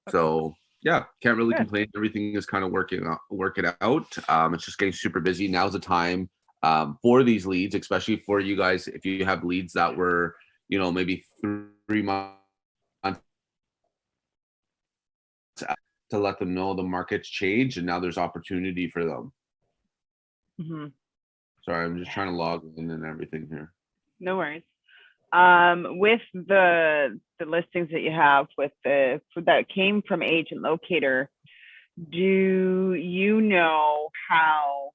So yeah, can't really Good. complain. Everything is kind of working out. It's just getting super busy. Now's the time for these leads, especially for you guys. If you have leads that were, maybe 3 months, to let them know the market's changed and now there's opportunity for them. Hmm. Sorry, I'm just trying to log in and everything here. No worries. With the listings that you have with that came from Agent Locator, do you know how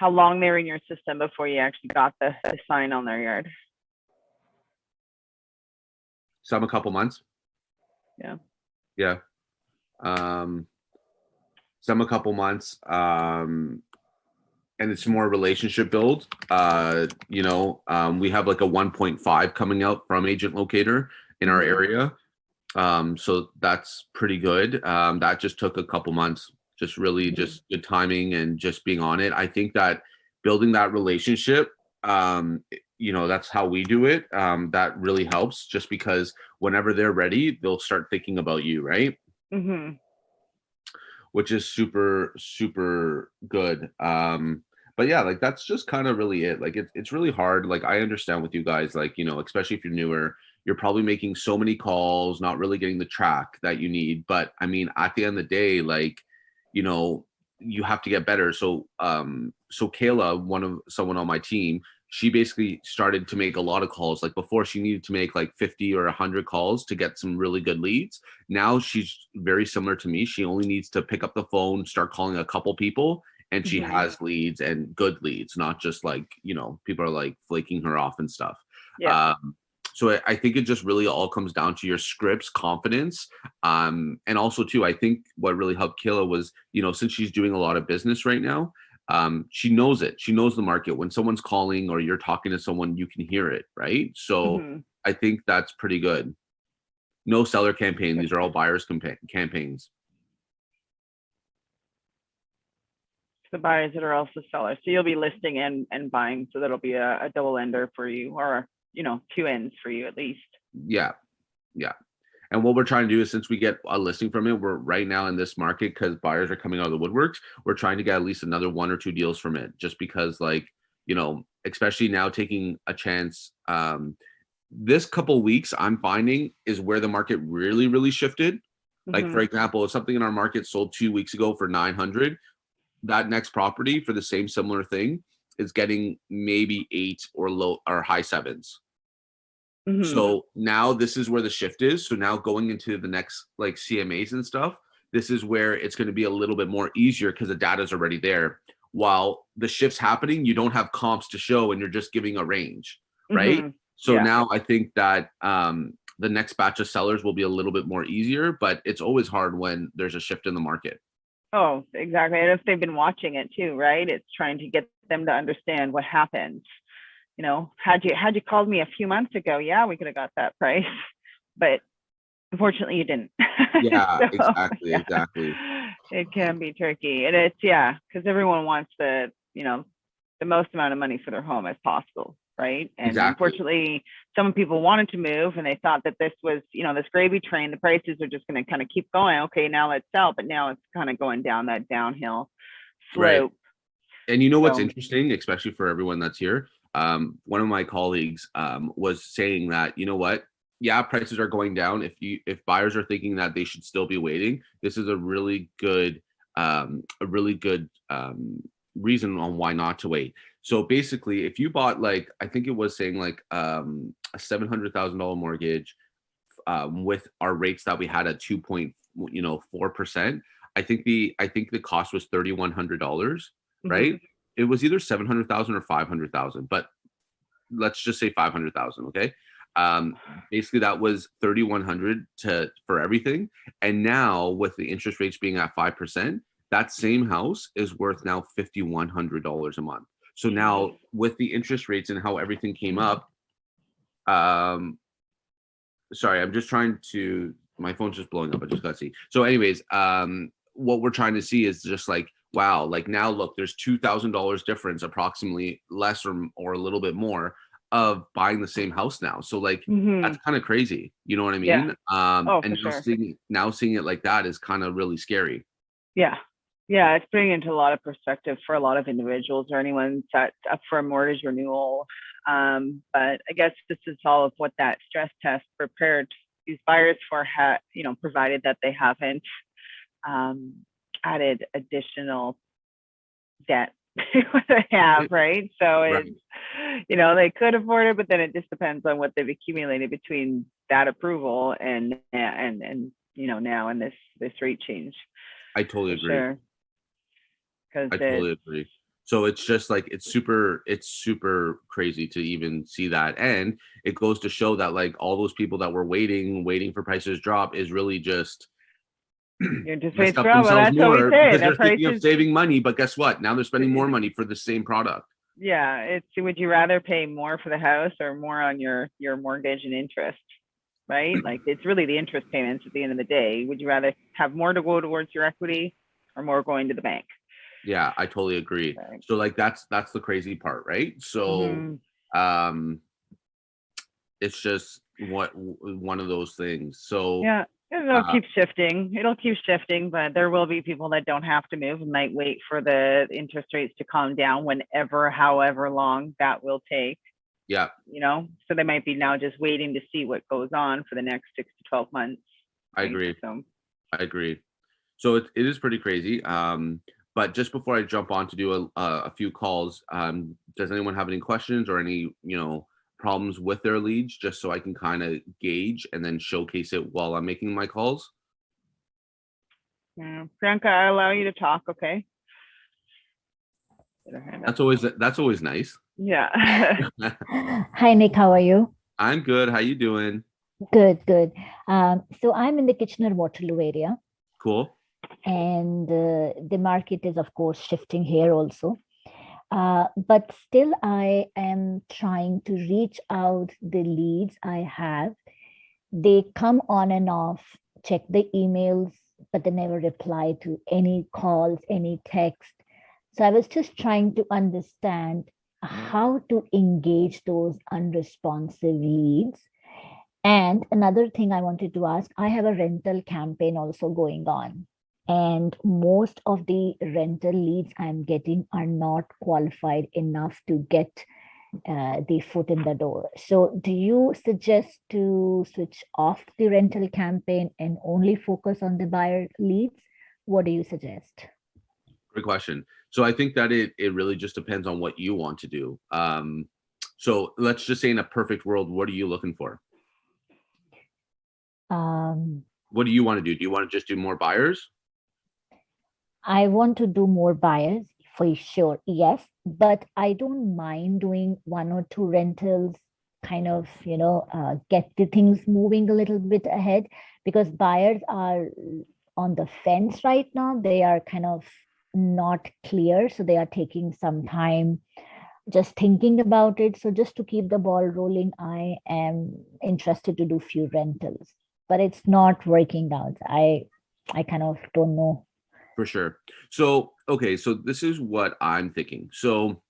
long they were in your system before you actually got the sign on their yard? Some a couple months. Yeah. Yeah. Some a couple months. And it's more relationship build. We have like a 1.5 coming out from Agent Locator in our area. So that's pretty good. That just took a couple months, just really just good timing and just being on it. I think that building that relationship, that's how we do it. That really helps just because whenever they're ready, they'll start thinking about you, right? Mm-hmm. Which is super, super good. But yeah, like that's just kind of really it. Like it's really hard. Like I understand with you guys, like, especially if you're newer, you're probably making so many calls, not really getting the track that you need. But I mean, at the end of the day, like, you have to get better. So Kayla, someone on my team, she basically started to make a lot of calls. Like before, she needed to make like 50 or 100 calls to get some really good leads. Now she's very similar to me. She only needs to pick up the phone, start calling a couple people, and she has leads and good leads, not just like, people are like flaking her off and stuff. Yeah. So I think it just really all comes down to your scripts, confidence. And also too, I think what really helped Kayla was, since she's doing a lot of business right now, she knows it. She knows the market. When someone's calling or you're talking to someone, you can hear it, right? So I think that's pretty good. No seller campaign. These are all buyers campaigns. The buyers that are also sellers. So you'll be listing and buying. So that'll be a double ender for you, or, two ends for you at least. Yeah. Yeah. And what we're trying to do is, since we get a listing from it, we're right now in this market because buyers are coming out of the woodworks. We're trying to get at least another 1 or 2 deals from it, just because, like, especially now taking a chance. This couple weeks, I'm finding is where the market really, really shifted. Like, for example, if something in our market sold 2 weeks ago for 900, that next property for the same similar thing is getting maybe 8 or high 7s. So now this is where the shift is. So now going into the next like CMAs and stuff, this is where it's going to be a little bit more easier because the data is already there. While the shift's happening, you don't have comps to show and you're just giving a range, right? So now I think that the next batch of sellers will be a little bit more easier, but it's always hard when there's a shift in the market. Oh, exactly. And if they've been watching it too, right? It's trying to get them to understand what happened. Had you called me a few months ago, yeah, we could have got that price, but unfortunately you didn't. Yeah, So, exactly. It can be tricky, and it's because everyone wants the most amount of money for their home as possible, right? And unfortunately, some people wanted to move and they thought that this was, this gravy train, the prices are just going to kind of keep going. Okay, now let's sell, but now it's kind of going down that downhill slope. Right. And what's interesting, especially for everyone that's here, one of my colleagues was saying that, what, yeah, prices are going down. If buyers are thinking that they should still be waiting, this is a really good reason on why not to wait. So basically, if you bought, like, I think it was saying like a $700,000 mortgage with our rates that we had at 2.4%, I think the cost was $3,100, right? It was either 700,000 or 500,000, but let's just say 500,000. Okay. Basically that was 3,100 for everything. And now with the interest rates being at 5%, that same house is worth now $5,100 a month. So now with the interest rates and how everything came up, sorry, I'm just trying to, my phone's just blowing up. I just got to see. So anyways, what we're trying to see is just like, wow, like now look, there's $2,000 difference, approximately, less or a little bit more, of buying the same house now. So like that's Mhm. kind of crazy. You know what I Yeah. mean? Oh, And for sure. now seeing it like that is kind of really scary. Yeah. Yeah, it's bringing into a lot of perspective for a lot of individuals or anyone that's up for a mortgage renewal. But I guess this is all of what that stress test prepared these buyers for, provided that they haven't um, added additional debt to what they have, right? So Right. it's, they could afford it, but then it just depends on what they've accumulated between that approval and now and this rate change. I totally For agree. sure. Because I totally agree. So it's just like it's super crazy to even see that. And it goes to show that like all those people that were waiting for prices drop is really just your interest messed rates up drop. Well, themselves that's what we more say. because The they're thinking of prices, saving money, but guess what? Now they're spending more money for the same product. yeah. It's, would you rather pay more for the house or more on your mortgage and interest? Right? Like it's really the interest payments at the end of the day. Would you rather have more to go towards your equity or more going to the bank? Yeah, I totally agree. Right. So like that's the crazy part, right? So Mm-hmm. um it's just one of those things. So Yeah. It'll uh keep shifting. It'll keep shifting, but there will be people that don't have to move and might wait for the interest rates to calm down whenever, however long that will take. yeah, So they might be now just waiting to see what goes on for the next 6 to 12 months, I right? agree. So I agree. So it is pretty crazy. But just before I jump on to do a few calls, does anyone have any questions or any problems with their leads, just so I can kind of gauge and then showcase it while I'm making my calls? yeah. Priyanka, I allow you to talk, okay? That's always nice. Yeah. Hi, Nick. How are you? I'm good. How you doing? Good, good. So I'm in the Kitchener-Waterloo area, Cool. and the market is, of course, shifting here also. But still, I am trying to reach out the leads I have. They come on and off, check the emails, but they never reply to any calls, any text. So I was just trying to understand how to engage those unresponsive leads. And another thing I wanted to ask, I have a rental campaign also going on. And most of the rental leads I'm getting are not qualified enough to get the foot in the door. So, do you suggest to switch off the rental campaign and only focus on the buyer leads? What do you suggest? Great question. So I think that it really just depends on what you want to do. So let's just say in a perfect world, what are you looking for? Um, What do you want to do? Do you want to just do more buyers? I want to do more buyers for sure, yes, but I don't mind doing one or two rentals, kind of, get the things moving a little bit ahead because buyers are on the fence right now. They are kind of not clear, so they are taking some time just thinking about it. So just to keep the ball rolling, I am interested to do few rentals, but it's not working out. I kind of don't know. For sure. So, okay, so this is what I'm thinking. So,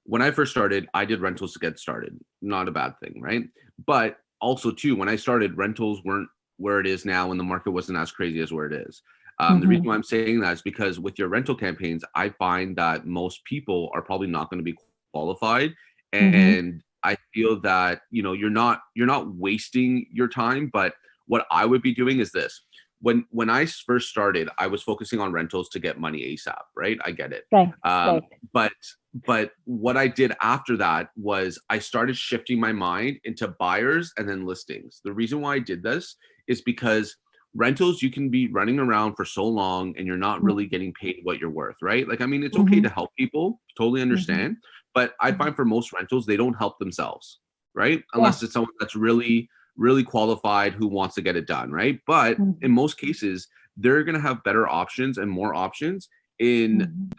when I first started, I did rentals to get started. Not a bad thing, right? But also, too, when I started, rentals weren't where it is now, and the market wasn't as crazy as where it is. The reason Mhm, why I'm saying that is because with your rental campaigns, I find that most people are probably not going to be qualified, mhm, and I feel that you're not wasting your time. But what I would be doing is this: when I first started, I was focusing on rentals to get money ASAP, right? I get it. right, Um, right. but but what I did after that was I started shifting my mind into buyers and then listings. The reason why I did this is because rentals, you can be running around for so long and you're not really getting paid what you're worth, right? Like, I mean, it's okay Mhm, to help people, totally mhm, understand. But I mhm. find for most rentals, they don't help themselves, right? Yeah. Unless it's someone that's really qualified who wants to get it done, right? But in Mhm, most cases, they're going to have better options and more options mhm,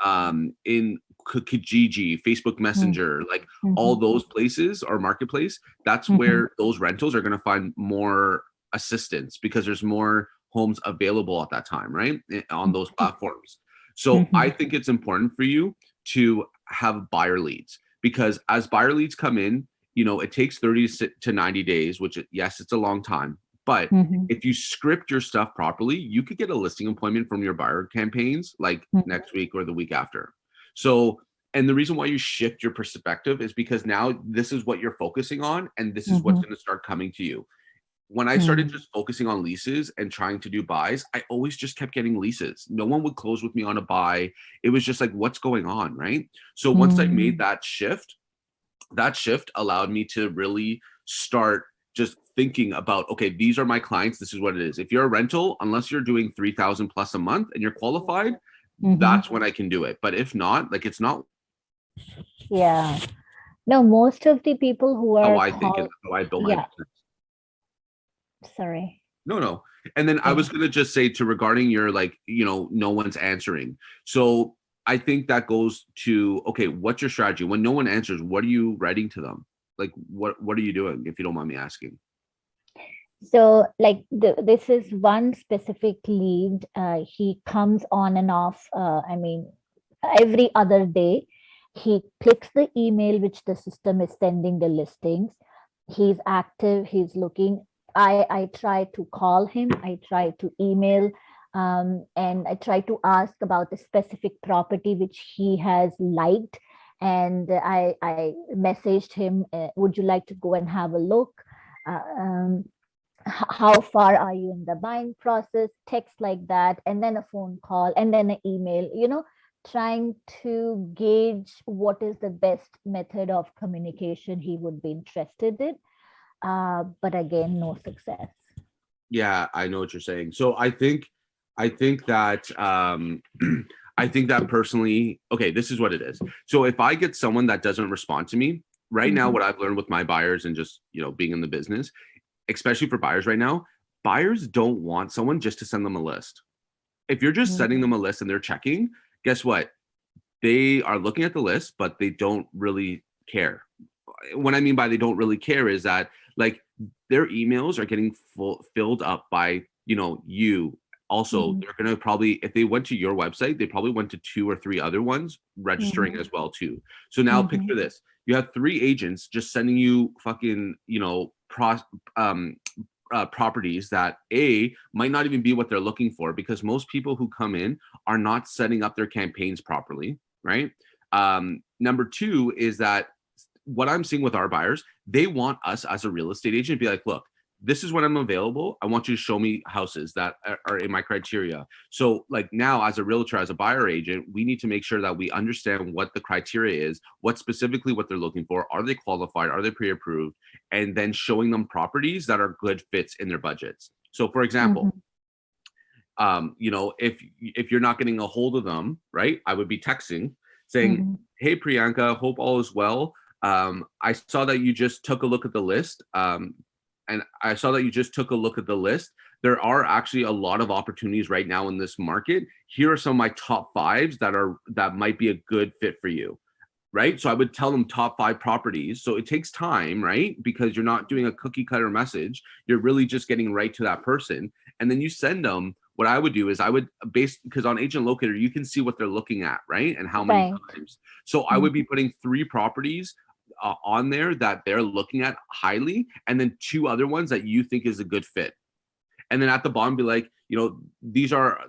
in Kijiji, Facebook mhm, Messenger, like all mhm, those places or marketplace. That's mhm, where those rentals are going to find more assistance because there's more homes available at that time, right? On those platforms. So I mhm, think it's important for you to have buyer leads. because as buyer leads come in, it takes 30 to 90 days, which yes, it's a long time, but if you script your stuff properly, you could get a listing appointment from your buyer campaigns like next week or the week after. So, and the reason why you shift your perspective is because now this is what you're focusing on, and this is what's going to start coming to you. When I started just focusing on leases and trying to do buys, I always just kept getting leases. No one would close with me on a buy. It was just like, what's going on, right? So once I made that shift allowed me to really start just thinking about, okay, these are my clients. This is what it is. If you're a rental, unless you're doing 3,000 plus a month and you're qualified, that's when I can do it. But if not, like, it's not. Yeah. No, most of the people who are how I think and how I build my business. Sorry. No. And then I was going to just say regarding your, like, no one's answering. So I think that goes to, okay, what's your strategy? When no one answers, what are you writing to them? Like, what are you doing, if you don't mind me asking? So like this is one specific lead. He comes on and off. Every other day, he clicks the email which the system is sending the listings. He's active. He's looking. I try to call him. I try to email, and I try to ask about a specific property which he has liked. And I messaged him, would you like to go and have a look? How far are you in the buying process? Text like that, and then a phone call, and then an email, trying to gauge what is the best method of communication he would be interested in. But again, no success. Yeah, I know what you're saying. So I think that I think that personally, okay, this is what it is. So if I get someone that doesn't respond to me right now, what I've learned with my buyers and just, being in the business, especially for buyers right now, buyers don't want someone just to send them a list. If you're just sending them a list and they're checking, guess what? They are looking at the list, but they don't really care. What I mean by they don't really care is that, like, their emails are getting filled up by, you. Also, they're going to probably, if they went to your website, they probably went to 2 or 3 other ones registering as well too. So now picture this. You have 3 agents just sending you fucking, properties that might not even be what they're looking for, because most people who come in are not setting up their campaigns properly, right? Number 2 is that what I'm seeing with our buyers, they want us as a real estate agent to be like, look, this is when I'm available. I want you to show me houses that are in my criteria. So like now as a realtor, as a buyer agent, we need to make sure that we understand what the criteria is, what specifically what they're looking for. Are they qualified? Are they pre-approved? And then showing them properties that are good fits in their budgets. So for example, if you're not getting a hold of them, right, I would be texting saying, hey, Priyanka, hope all is well. I saw that you just took a look at the list. And I saw that you just took a look at the list. There are actually a lot of opportunities right now in this market. Here are some of my top 5s that might be a good fit for you, right? So I would tell them top 5 properties. So it takes time, right? Because you're not doing a cookie cutter message. You're really just getting right to that person. And then you send them. What I would do is because on Agent Locator, you can see what they're looking at, right? And how many times. So I would be putting 3 properties on there that they're looking at highly, and then 2 other ones that you think is a good fit. And then at the bottom be like, these are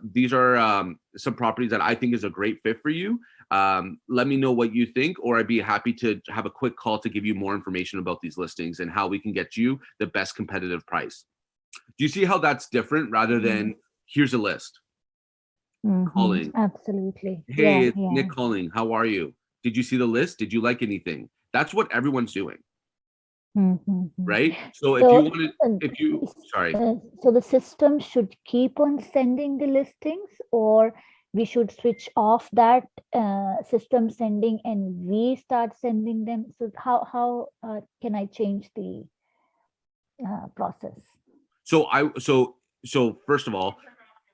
some properties that I think is a great fit for you. Let me know what you think, or I'd be happy to have a quick call to give you more information about these listings and how we can get you the best competitive price. Do you see how that's different rather than here's a list? Calling. Absolutely. Hey, it's Nick calling. How are you? Did you see the list? Did you like anything? That's what everyone's doing. Right? So so the system should keep on sending the listings, or we should switch off that system sending and we start sending them. So how can I change the process? So first of all,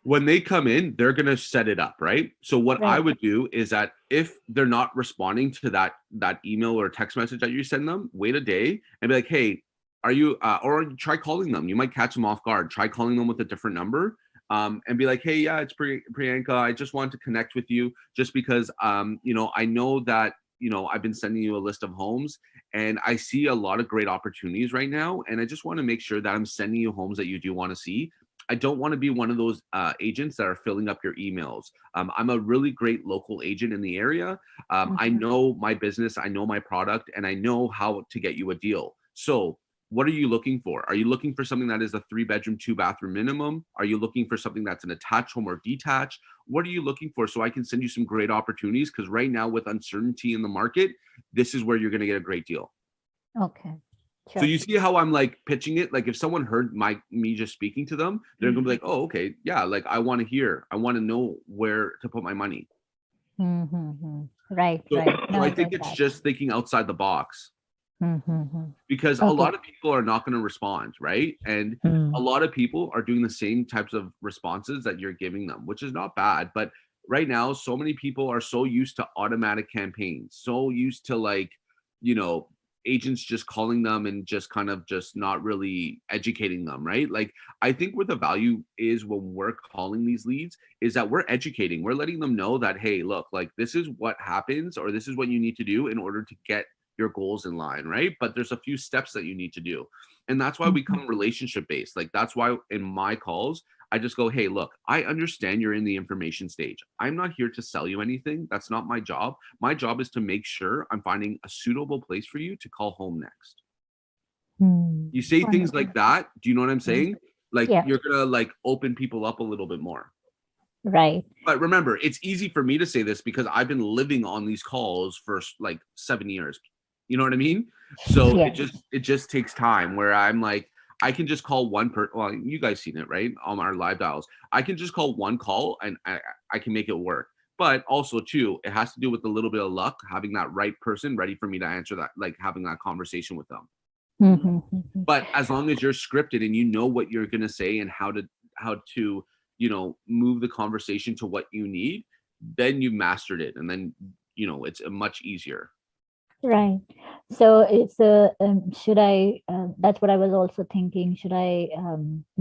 when they come in, they're going to set it up, right? So what I would do is that if they're not responding to that email or text message that you send them, wait a day and be like, hey, are you, or try calling them. You might catch them off guard. Try calling them with a different number, and be like, hey, yeah, it's Priyanka. I just want to connect with you just because, I know that I've been sending you a list of homes, and I see a lot of great opportunities right now. And I just want to make sure that I'm sending you homes that you do want to see. I don't want to be one of those agents that are filling up your emails. I'm a really great local agent in the area. I know my business, I know my product, and I know how to get you a deal. So what are you looking for? Are you looking for something that is a 3-bedroom, 2-bathroom minimum? Are you looking for something that's an attached home or detached? What are you looking for? So I can send you some great opportunities, because right now with uncertainty in the market, this is where you're going to get a great deal. Okay. Sure. So you see how I'm like pitching it? Like if someone heard me just speaking to them, they're gonna be like, oh, okay, yeah, like I want to know where to put my money. Right, So, right. so I think it's just thinking outside the box, because a Okay. lot of people are not going to respond, right? And a lot of people are doing the same types of responses that you're giving them, which is not bad. But right now, so many people are so used to automatic campaigns, so used to like, agents just calling them and just kind of just not really educating them, right? Like I think where the value is when we're calling these leads is that we're educating, we're letting them know that, hey, look, like this is what happens, or this is what you need to do in order to get your goals in line, right? But there's a few steps that you need to do. And that's why we come relationship based. Like that's why in my calls, I just go, hey, look, I understand you're in the information stage. I'm not here to sell you anything. That's not my job. My job is to make sure I'm finding a suitable place for you to call home next. You say things like that. Do you know what I'm saying? Like you're going to like open people up a little bit more. Right. But remember, it's easy for me to say this because I've been living on these calls for like 7 years. You know what I mean? So it just takes time where I'm like, I can just call one well, you guys seen it, right? On our live dials. I can just call one call and I can make it work. But also too, it has to do with a little bit of luck, having that right person ready for me to answer that, like having that conversation with them. But as long as you're scripted and you know what you're going to say and how to move the conversation to what you need, then you've mastered it. And then, it's much easier. Right. So it's should I, that's what I was also thinking. Should I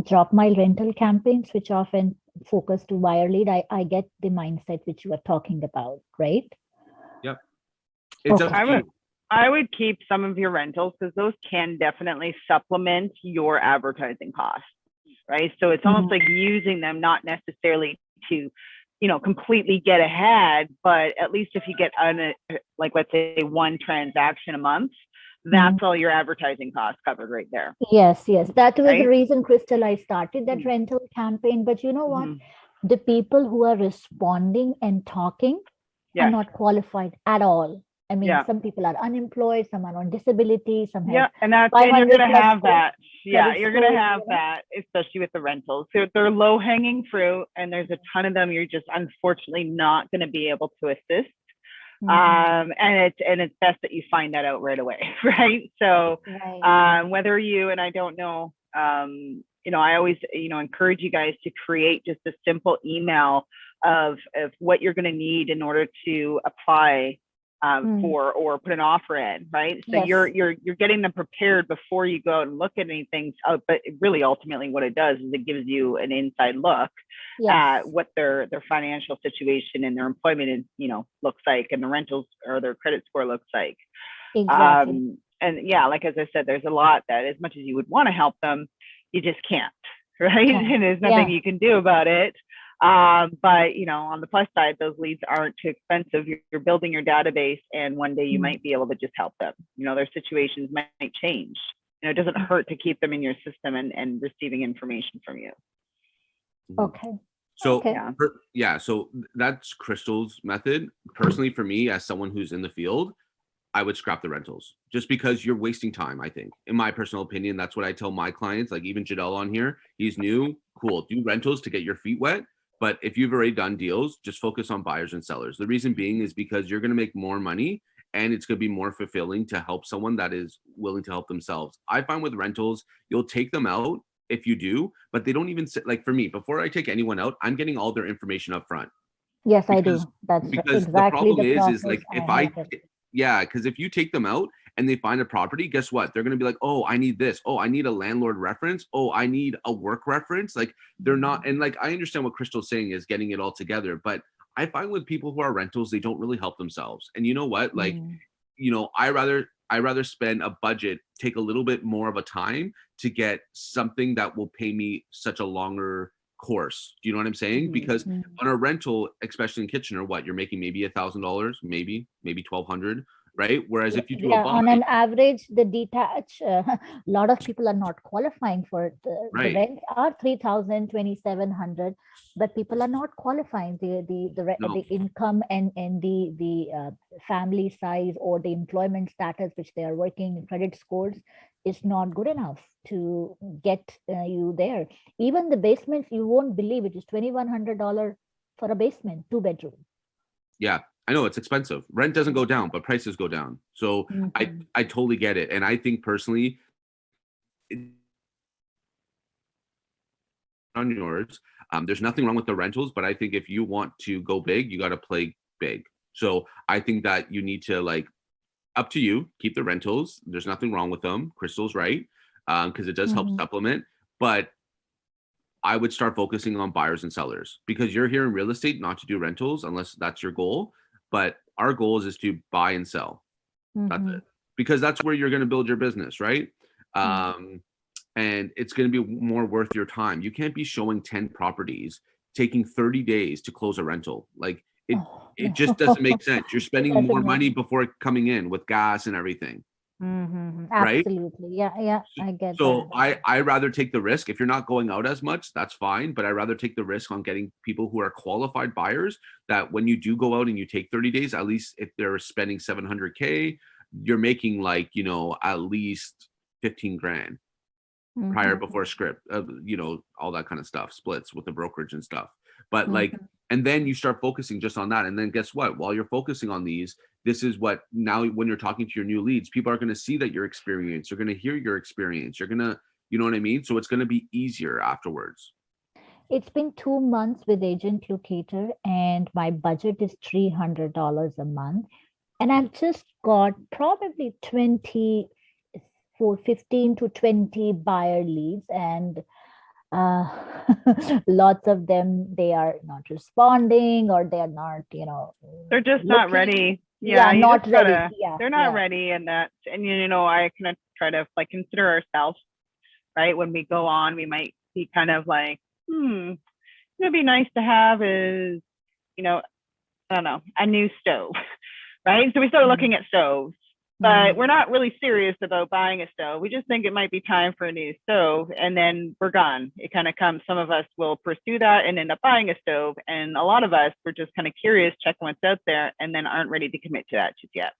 drop my rental campaign, switch off and focus to wire lead? I get the mindset which you are talking about, right? Yep. It's up to you. I would keep some of your rentals because those can definitely supplement your advertising costs, right? So it's almost like using them, not necessarily to, completely get ahead, but at least if you get like, let's say 1 transaction a month, that's all your advertising costs covered right there. Yes. That was the reason, Crystal, I started that rental campaign. But you know what? The people who are responding and talking are not qualified at all. I mean, some people are unemployed, some are on disability, some have and you're going to have that. Yeah, you're going to have that, especially with the rentals. They're low hanging fruit, and there's a ton of them you're just unfortunately not going to be able to assist. And it's best that you find that out right away, right? So whether you, and I don't know, I always encourage you guys to create just a simple email of what you're going to need in order to apply for or put an offer in, right? So you're getting them prepared before you go and look at anything. But really, ultimately, what it does is it gives you an inside look at what their financial situation and their employment looks like, and the rentals or their credit score looks like. Exactly. And like as I said, there's a lot that, as much as you would want to help them, you just can't, right? And there's nothing you can do about it. But on the plus side, those leads aren't too expensive. You're building your database, and one day you might be able to just help them. Their situations might change. It doesn't hurt to keep them in your system and receiving information from you. Okay. So so that's Crystal's method. Personally, for me, as someone who's in the field, I would scrap the rentals just because you're wasting time. I think, in my personal opinion, that's what I tell my clients. Like even Jadel on here, he's new, cool. Do rentals to get your feet wet. But if you've already done deals, just focus on buyers and sellers. The reason being is because you're going to make more money, and it's going to be more fulfilling to help someone that is willing to help themselves. I find with rentals, you'll take them out if you do, but they don't even sit. Like for me, before I take anyone out, I'm getting all their information up front. Yes, I do. That's because exactly the problem the is like because if you take them out and they find a property, guess what? They're going to be like, oh, I need this. Oh, I need a landlord reference. Oh, I need a work reference. Like they're not. And like, I understand what Crystal's saying is getting it all together, but I find with people who are rentals, they don't really help themselves. And you know what? Like, Mm. I rather spend a budget, take a little bit more of a time to get something that will pay me such a longer course. Do you know what I'm saying? Because Mm. on a rental, especially in Kitchener, what you're making maybe $1,000, maybe 1,200, right? Whereas if you do a Yeah, buy, on an average, the detached, a lot of people are not qualifying for it. The right? rents are 3,000, 2,700, but people are not qualifying. The No, income and the family size or the employment status which they are working, credit scores is not good enough to get you there. Even the basements, you won't believe it is $2,100 for a basement, 2 bedroom. yeah, I know it's expensive. Rent doesn't go down, but prices go down. So Mhm. I totally get it, and I think personally, on yours. There's nothing wrong with the rentals, but I think if you want to go big, you got to play big. So I think that you need to like up to you. Keep the rentals. There's nothing wrong with them. Crystal's right because it does help Mhm. supplement. But I would start focusing on buyers and sellers because you're here in real estate not to do rentals unless that's your goal. But our goal is to buy and sell. That's Mhm. it because that's where you're going to build your business, right? Mm. Um, and it's going to be more worth your time. You can't be showing 10 properties taking 30 days to close a rental. Like Oh, it no. just doesn't make sense. You're It spending more doesn't make money before coming in with gas and everything, right? absolutely. Yeah, yeah, I get So that. I rather take the risk. If you're not going out as much, that's fine. But I rather take the risk on getting people who are qualified buyers that when you do go out and you take 30 days, at least if they're spending 700K, you're making like, at least 15 grand prior Mhm. before script, all that kind of stuff, splits with the brokerage and stuff. But like, Mhm. and then you start focusing just on that. And then guess what? While you're focusing on these, this is what now when you're talking to your new leads, people are going to see that your experience, you're going to hear your experience, you're going to, you know what I mean? So it's going to be easier afterwards. It's been 2 months with Agent Locator, and my budget is $300 a month. And I've just got probably 20 for 15 to 20 buyer leads, and uh, lots of them, they are not responding or they are not, They're just not looking. ready. Yeah, Yeah, you not just ready. gotta, Yeah, they're not yeah. ready, and that's, and I kind of try to like consider ourselves, right? When we go on, we might be kind of like, it'd be nice to have is, I don't know, a new stove, right? So we started Mm. looking at stoves, but Mhm. we're not really serious about buying a stove. We just think it might be time for a new stove, and then we're gone. It kind of comes, some of us will pursue that and end up buying a stove. And a lot of us, we're just kind of curious, checking what's out there, and then aren't ready to commit to that just yet.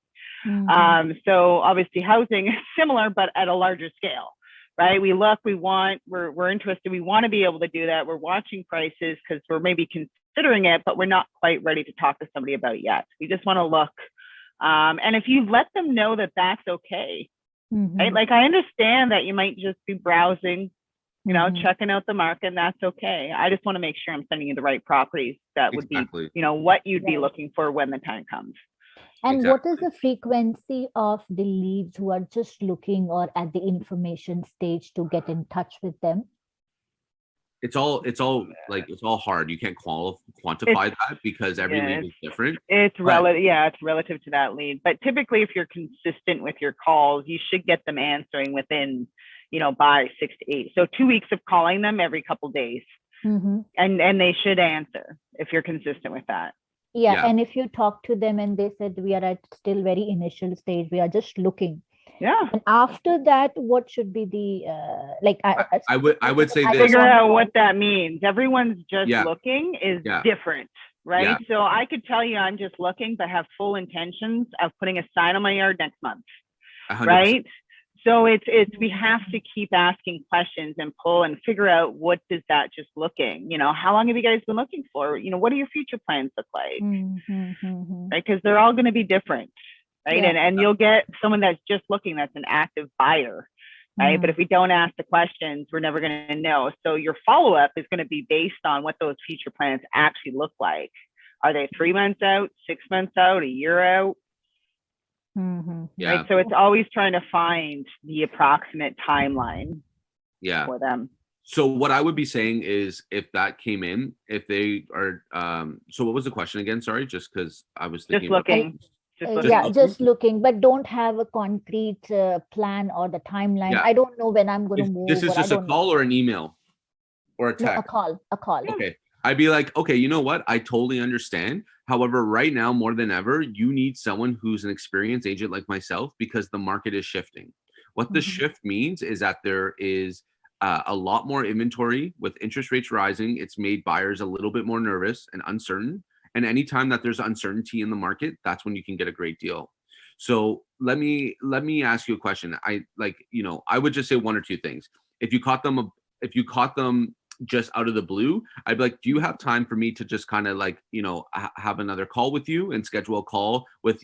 Mhm. So obviously housing is similar, but at a larger scale, right? We look, we're interested. We want to be able to do that. We're watching prices because we're maybe considering it, but we're not quite ready to talk to somebody about it yet. We just want to look. And if you let them know that that's okay, right? Mhm. Like I understand that you might just be browsing, Mhm. checking out the market, and that's okay. I just want to make sure I'm sending you the right properties that would be, Exactly. what you'd be Right. looking for when the time comes. And what is Exactly. the frequency of the leads who are just looking or at the information stage to get in touch with them? It's all like, it's all hard. You can't It's quantify that because every yeah, lead is different. it's But relative. Yeah, it's relative to that lead. But typically, if you're consistent with your calls, you should get them answering within, by 6 to 8. So 2 weeks of calling them every couple days, Mhm. and they should answer if you're consistent with that. Yeah, yeah, and if you talk to them and they said we are at still very initial stage, we are just looking. Yeah, And after that, what should be the like? I would say I this. don't figure want to out call. what that means. Everyone's just Yeah, looking is yeah, different, yeah, right? So I could tell you I'm just looking, but have full intentions of putting a sign on my yard next month, 100%. right? So it's we have to keep asking questions and pull and figure out what does that just looking, how long have you guys been looking for? What do your future plans look like? Mm-hmm. Right? Because they're all going to be different, right? Yeah. And you'll get someone that's just looking, that's an active buyer, right? But Mm. if we don't ask the questions, we're never going to know. So your follow-up is going to be based on what those future plans actually look like. Are they 3 months out, 6 months out, a year out? Mm-hmm. Right. Yeah, So it's always trying to find the approximate timeline yeah. for them. So what I would be saying is if that came in, if they are, so what was the question again? Sorry, just because I was thinking Just about looking, just Just Yeah, looking. looking? just looking, but don't have a concrete plan or the timeline. Yeah. I don't know when I'm going to This move, is or I just a don't know. call or an email or a No, a text. call, a call. Yeah. Okay. I'd be like, okay, you know what? I totally understand. However, right now, more than ever, you need someone who's an experienced agent like myself because the market is shifting. What the Mhm. shift means is that there is a lot more inventory with interest rates rising. It's made buyers a little bit more nervous and uncertain. And anytime that there's uncertainty in the market, that's when you can get a great deal. So let me ask you a question. I would just say one or two things. If you caught them, if you caught them just out of the blue, I'd be like, do you have time for me to just kind of like, have another call with you and schedule a call with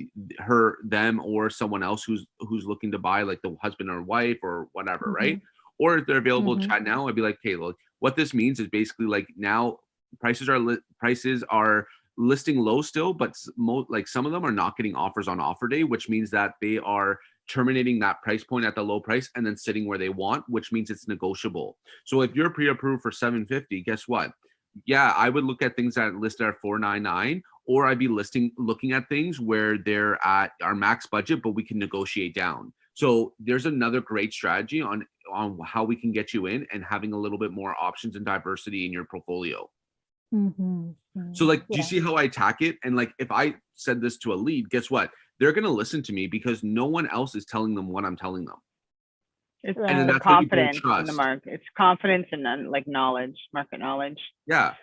them, or someone else who's looking to buy, like the husband or wife or whatever, right? Or if they're available to Mhm. chat now, I'd be like, hey, look, what this means is basically like now prices are listing low still, but like some of them are not getting offers on offer day, which means that they are terminating that price point at the low price and then sitting where they want, which means it's negotiable. So if you're pre-approved for 750, guess what? Yeah, I would look at things that listed at 499, or I'd be looking at things where they're at our max budget, but we can negotiate down. So there's another great strategy on how we can get you in and having a little bit more options and diversity in your portfolio. Mhm. So Mhm. like, do you Yeah. see how I attack it? And like, if I said this to a lead, guess what? They're going to listen to me because no one else is telling them what I'm telling them. It's And then Right. the that's how you build confidence in the trust. market. It's confidence and then like knowledge, market knowledge. Yeah.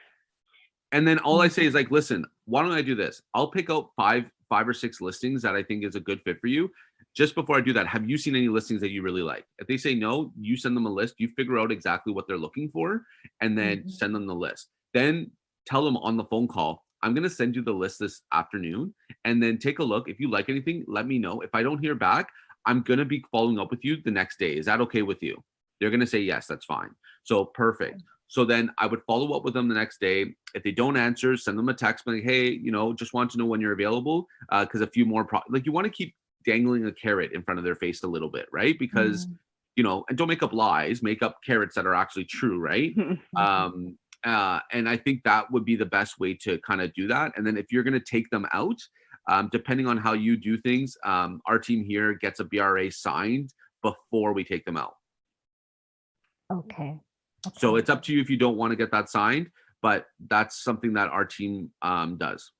And then all I say Mhm. is like, listen, why don't I do this? I'll pick out five or six listings that I think is a good fit for you. Just before I do that, have you seen any listings that you really like? If they say no, you send them a list, you figure out exactly what they're looking for, and then Mhm. send them the list. Then tell them on the phone call, I'm going to send you the list this afternoon, and then take a look. If you like anything, let me know. If I don't hear back, I'm going to be following up with you the next day. Is that okay with you? They're going to say, yes, that's fine. So perfect. So then I would follow up with them the next day. If they don't answer, send them a text like, hey, just want to know when you're available. Because a few more, like you want to keep dangling a carrot in front of their face a little bit, right? Because, Mhm. and don't make up lies, make up carrots that are actually true, right? Mhm. And I think that would be the best way to kind of do that. And then if you're going to take them out, depending on how you do things, our team here gets a BRA signed before we take them out. Okay. So Okay. it's up to you if you don't want to get that signed, but that's something that our team does.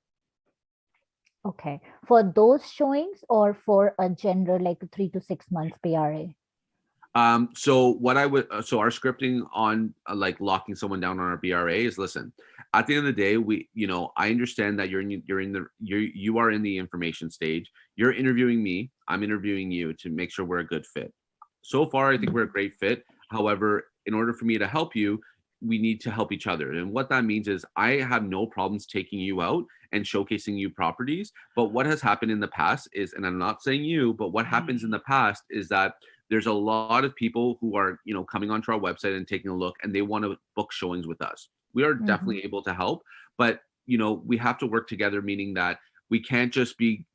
Okay. For those showings or for a general like 3 to 6 months PRA? So what I would, so our scripting on like locking someone down on our BRA is, listen, at the end of the day, I understand that you are in the information stage. You're interviewing me. I'm interviewing you to make sure we're a good fit. So far, I think we're a great fit. However, in order for me to help you, we need to help each other. And what that means is I have no problems taking you out and showcasing you properties. But what has happened in the past is, and I'm not saying you, but what happens in the past is that there's a lot of people who are, coming onto our website and taking a look, and they want to book showings with us. We are Mhm. definitely able to help, but we have to work together, meaning that we can't just be,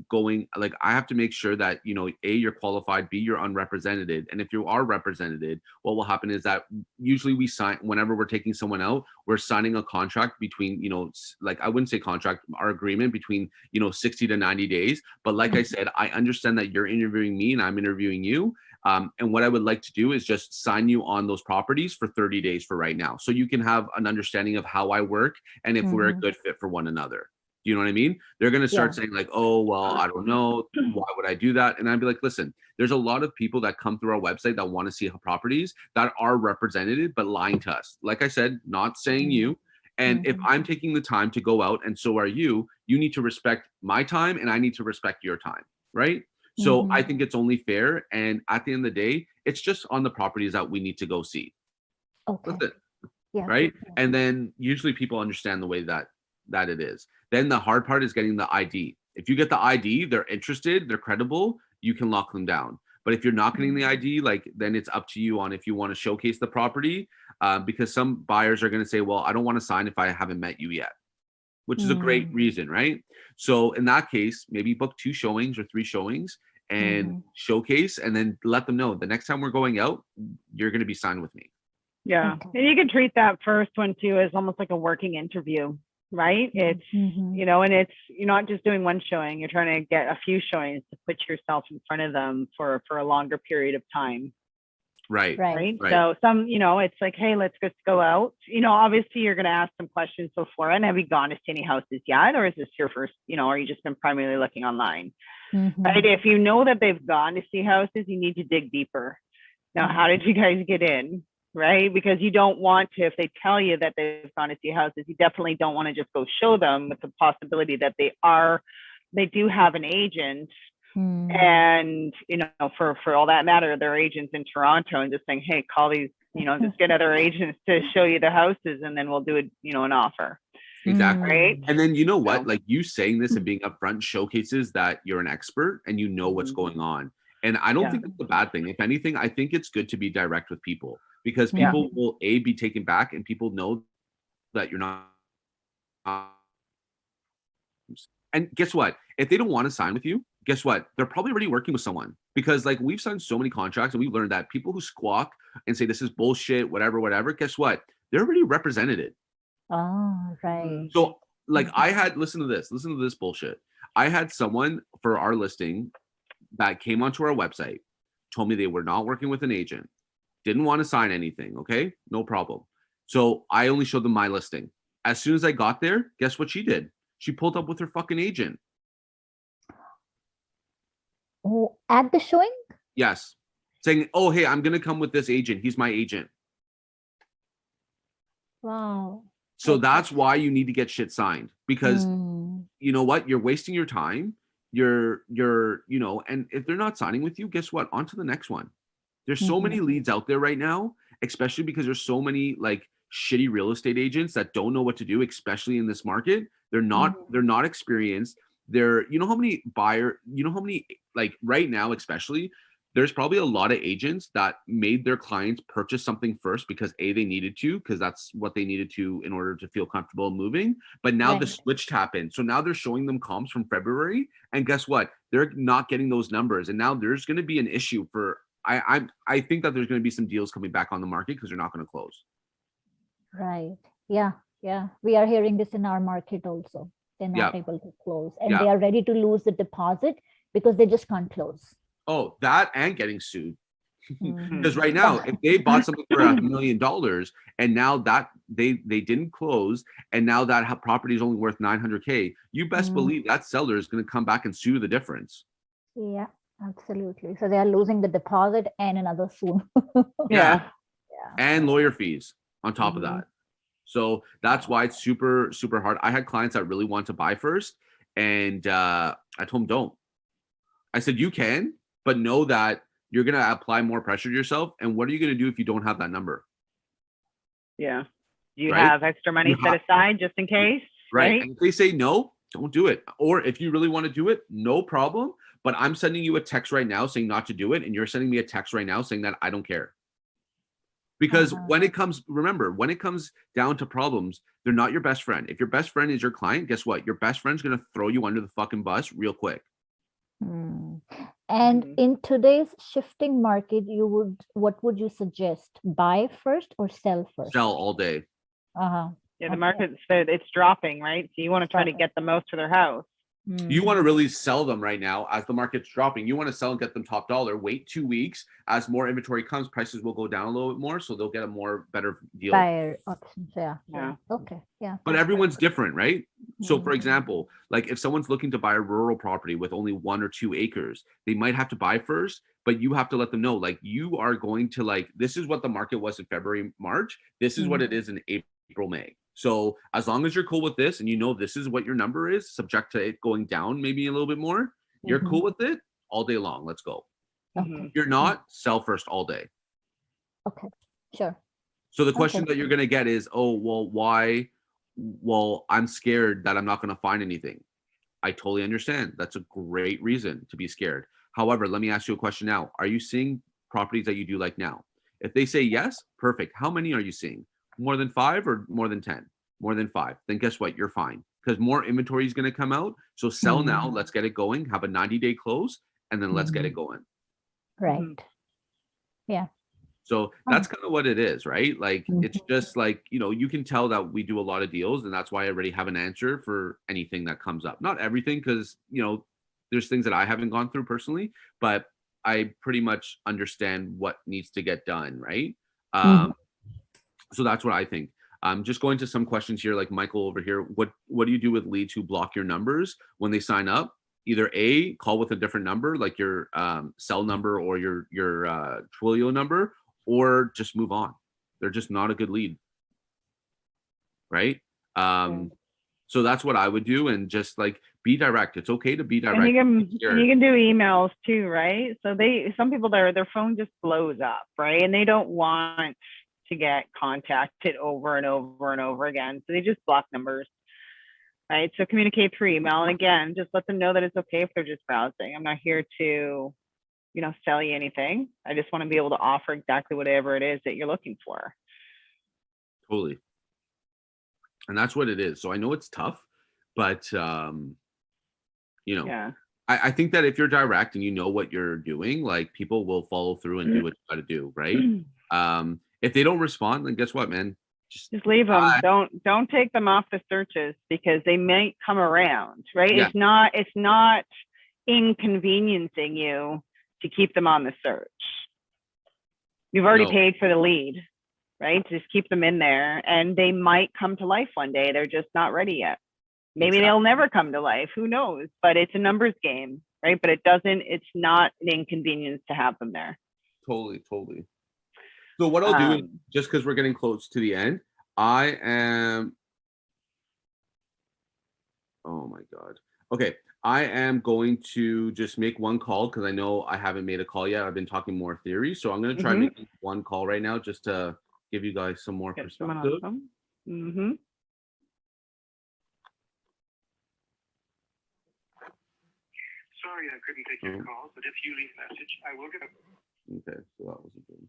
going, like, I have to make sure that, A, you're qualified, B, you're unrepresented. And if you are represented, what will happen is that usually we sign, whenever we're taking someone out, we're signing a contract between, like, I wouldn't say contract, our agreement between, 60 to 90 days. But like I said, I understand that you're interviewing me and I'm interviewing you. And what I would like to do is just sign you on those properties for 30 days for right now. So you can have an understanding of how I work and if we're a Mhm. good fit for one another. Do you know what I mean? They're going to Yeah. start saying like, oh, well, I don't know. Why would I do that? And I'd be like, listen, there's a lot of people that come through our website that want to see properties that are represented, but lying to us. Like I said, not saying you. And if Mhm. I'm taking the time to go out and so are you, you need to respect my time and I need to respect your time. Right. So I Mhm. think it's only fair. And at the end of the day, it's just on the properties that we need to go see. Okay. That's it. Yeah. Right. Yeah. And then usually people understand the way that it is. Then the hard part is getting the ID. If you get the ID, they're interested, they're credible, you can lock them down. But if you're not getting the ID, like, then it's up to you on if you want to showcase the property, because some buyers are going to say, well, I don't want to sign if I haven't met you yet, which is a great Mm. reason, right? So in that case, maybe book 2 showings or 3 showings and Mhm. showcase, and then let them know the next time we're going out, you're going to be signed with me. Yeah. Okay. And you can treat that first one too as almost like a working interview, right? It's, Mhm. you know, and it's, you're not just doing one showing, you're trying to get a few showings to put yourself in front of them for a longer period of time. Right. Right. Right. Right. So some, you know, it's like, hey, let's just go out. You know, obviously you're going to ask some questions before. And have you gone to see any houses yet? Or is this your first, you know, or you just been primarily looking online? Mhm. Right. If you know that they've gone to see houses, you need to dig deeper. Now, how did you guys get in? Right? Because you don't want to, if they tell you that they've gone to see houses, you definitely don't want to just go show them with the possibility that they do have an agent. Mm. And, you know, for all that matter, their agents in Toronto and just saying, hey, call these, you know, just get other agents to show you the houses and then we'll do it, you know, an offer. Exactly. Right. And then you know what? So- Like you saying this and being upfront showcases that you're an expert and you know what's Mhm. going on. And I don't Yeah. think it's a bad thing. If anything, I think it's good to be direct with people because Yeah. people will be taken back and people know that you're not. And guess what? If they don't want to sign with you, guess what? They're probably already working with someone because like we've signed so many contracts and we've learned that people who squawk and say this is bullshit, whatever, guess what? They're already represented. Oh, right. So like I had listen to this bullshit. I had someone for our listing that came onto our website, told me they were not working with an agent, didn't want to sign anything. Okay, no problem. So I only showed them my listing. As soon as I got there, guess what she did? She pulled up with her fucking agent. Oh, at the showing? Yes. Saying, oh, hey, I'm going to come with this agent. He's my agent. Wow. So Okay. that's why you need to get shit signed because Mm. you know what? You're wasting your time. You're, you know, and if they're not signing with you, guess what? On to the next one. There's so many leads out there right now, especially because there's so many like shitty real estate agents that don't know what to do, especially in this market. They're not experienced. You know how many like right now, especially, there's probably a lot of agents that made their clients purchase something first because they needed to, because that's what they needed to in order to feel comfortable moving. But now the Right. switch happened. So now they're showing them comps from February. And guess what? They're not getting those numbers. And now there's going to be an issue for I think that there's going to be some deals coming back on the market because they're not going to close. Right. Yeah. Yeah. We are hearing this in our market also. They're not Yeah. able to close and Yeah. they are ready to lose the deposit because they just can't close. Oh, that and getting sued. Mhm. Because right now, if they bought something for $1 million and now that they didn't close and now that property is only worth $900K, you best believe that seller is going to come back and sue the difference. Yeah, absolutely. So they are losing the deposit and another soon. Yeah. And lawyer fees on top of Mhm. that. So that's why it's super, super hard. I had clients that really want to buy first, and I told them don't. I said you can, but know that you're going to apply more pressure to yourself. And what are you going to do if you don't have that number? Yeah. Do you Right? have extra money You set have- aside just in case? Right. And if they say no, don't do it. Or if you really want to do it, no problem. But I'm sending you a text right now saying not to do it. And you're sending me a text right now saying that I don't care. Because when it comes down to problems, they're not your best friend. If your best friend is your client, guess what? Your best friend's going to throw you under the fucking bus real quick. And Mhm. in today's shifting market, what would you suggest? Buy first or sell first? Sell all day. Uh-huh. Yeah, the Okay. market's it's dropping, right? So you want to try to get the most for their house. You want to really sell them right now as the market's dropping. You want to sell and get them top dollar. Wait 2 weeks. As more inventory comes, prices will go down a little bit more, so they'll get a better deal. Buyer options. Yeah. Yeah. Okay. Yeah. But everyone's different, right? So, for Mhm. example, like if someone's looking to buy a rural property with only 1 or 2 acres, they might have to buy first, but you have to let them know, like, you are going to this is what the market was in February, March. This is what it is in April, May. So as long as you're cool with this and you know this is what your number is, subject to it going down maybe a little bit more, you're cool with it all day long. Let's go. Mhm. If you're not, sell first all day. Okay. Sure. So the question that you're going to get is, oh, well, why? Well, I'm scared that I'm not going to find anything. I totally understand. That's a great reason to be scared. However, let me ask you a question now. Are you seeing properties that you do like now? If they say yes, perfect. How many are you seeing? More than 5 or more than 10? More than 5. Then guess what? You're fine because more inventory is going to come out. So sell now. Let's get it going. Have a 90-day close and then let's get it going. Right. Mhm. Yeah. So that's kind of what it is, right? Like it's just like, you can tell that we do a lot of deals, and that's why I already have an answer for anything that comes up. Not everything, because there's things that I haven't gone through personally, but I pretty much understand what needs to get done, right? So that's what I think. Just going to some questions here, like Michael over here. What do you do with leads who block your numbers when they sign up? Either A, call with a different number, like your cell number or your Twilio number, or just move on. They're just not a good lead, right? So that's what I would do, and just like be direct. It's okay to be direct. And you can do emails too, right? So some people their phone just blows up, right? And they don't want to get contacted over and over and over again. So they just block numbers, right? So communicate through email. And again, just let them know that it's okay if they're just browsing. I'm not here to, sell you anything. I just want to be able to offer exactly whatever it is that you're looking for. Totally. And that's what it is. So I know it's tough, but yeah. I think that if you're direct and you know what you're doing, like people will follow through and do what you got to do, right? If they don't respond, then guess what, man? Just leave them. Don't take them off the searches, because they might come around, right? Yeah. It's not inconveniencing you to keep them on the search. You've already paid for the lead, right? Just keep them in there, and they might come to life one day. They're just not ready yet. Maybe they'll never come to life. Who knows? But it's a numbers game, right? But it's not an inconvenience to have them there. Totally. So what I'll do is, just because we're getting close to the end, oh my God. Okay. I am going to just make one call, because I know I haven't made a call yet. I've been talking more theory. So I'm going to try making one call right now, just to give you guys some more perspective. Sorry, I couldn't take your call, but if you leave a message, I will get it. Okay, so that wasn't good.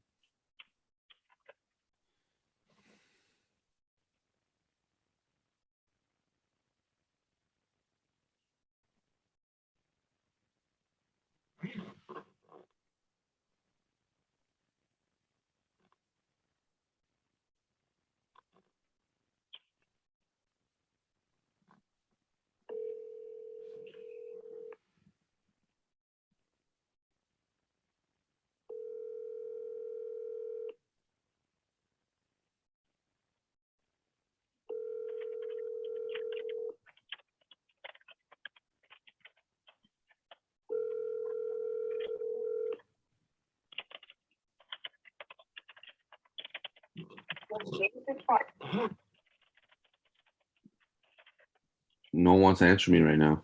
No one wants to answer me right now.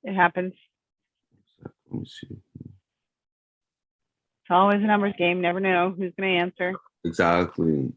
It happens. Let me see. It's always a numbers game. Never know who's going to answer. Exactly.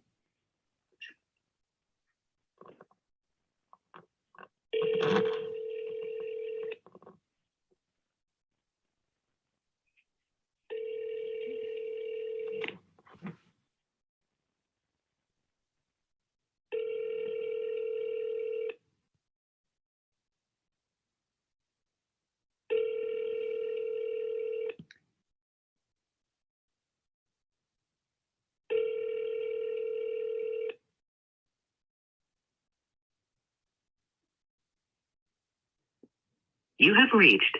You have reached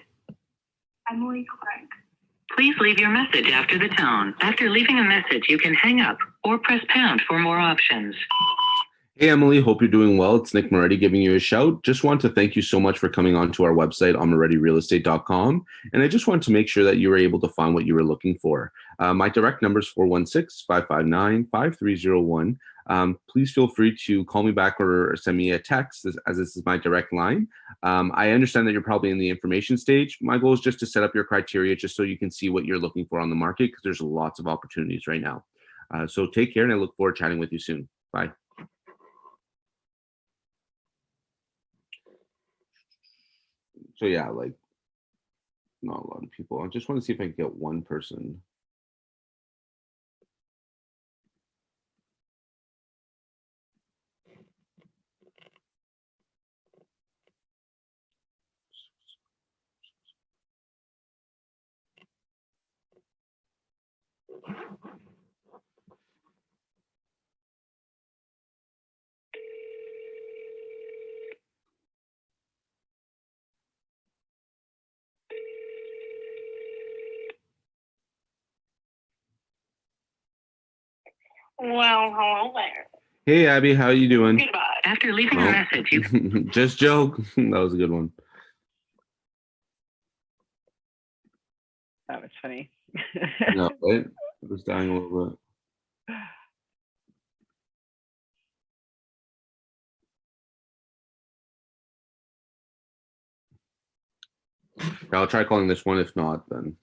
Emily Craig. Please leave your message after the tone. After leaving a message, you can hang up or press pound for more options. Hey, Emily, hope you're doing well. It's Nick Moretti giving you a shout. Just want to thank you so much for coming on to our website on MorettiRealEstate.com. And I just wanted to make sure that you were able to find what you were looking for. My direct number is 416-559-5301. Please feel free to call me back or send me a text, as this is my direct line. I understand that you're probably in the information stage. My goal is just to set up your criteria just so you can see what you're looking for on the market, because there's lots of opportunities right now. So take care, and I look forward to chatting with you soon. Bye. So yeah, like not a lot of people. I just want to see if I can get one person. Well, hello there. Hey, Abby, how you doing? Goodbye. After leaving a Oh. message, you Just joke. That was a good one. That was funny. No, right? It was dying a little bit. I'll try calling this one. If not, then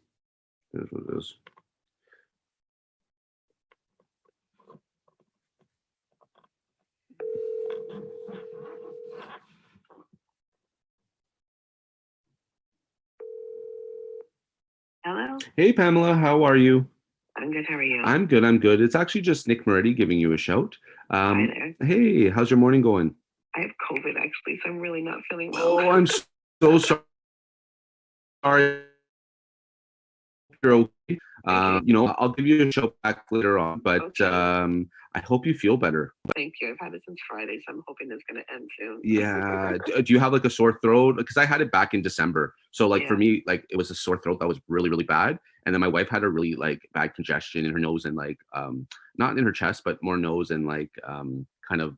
here's what it is. Hello. Hey, Pamela, how are you? I'm good. How are you? I'm good. I'm good. It's actually just Nick Moretti giving you a shout. Hi there. Hey, how's your morning going? I have COVID actually, so I'm really not feeling well. Oh, I'm so sorry. You're okay. I'll give you a shout back later on, but Okay. I hope you feel better. Thank you. I've had it since Friday, so I'm hoping it's gonna end soon. Yeah. Do you have like a sore throat? Because I had it back in December. So like for Yeah. me, like it was a sore throat that was really, really bad. And then my wife had a really like bad congestion in her nose and like not in her chest, but more nose and like kind of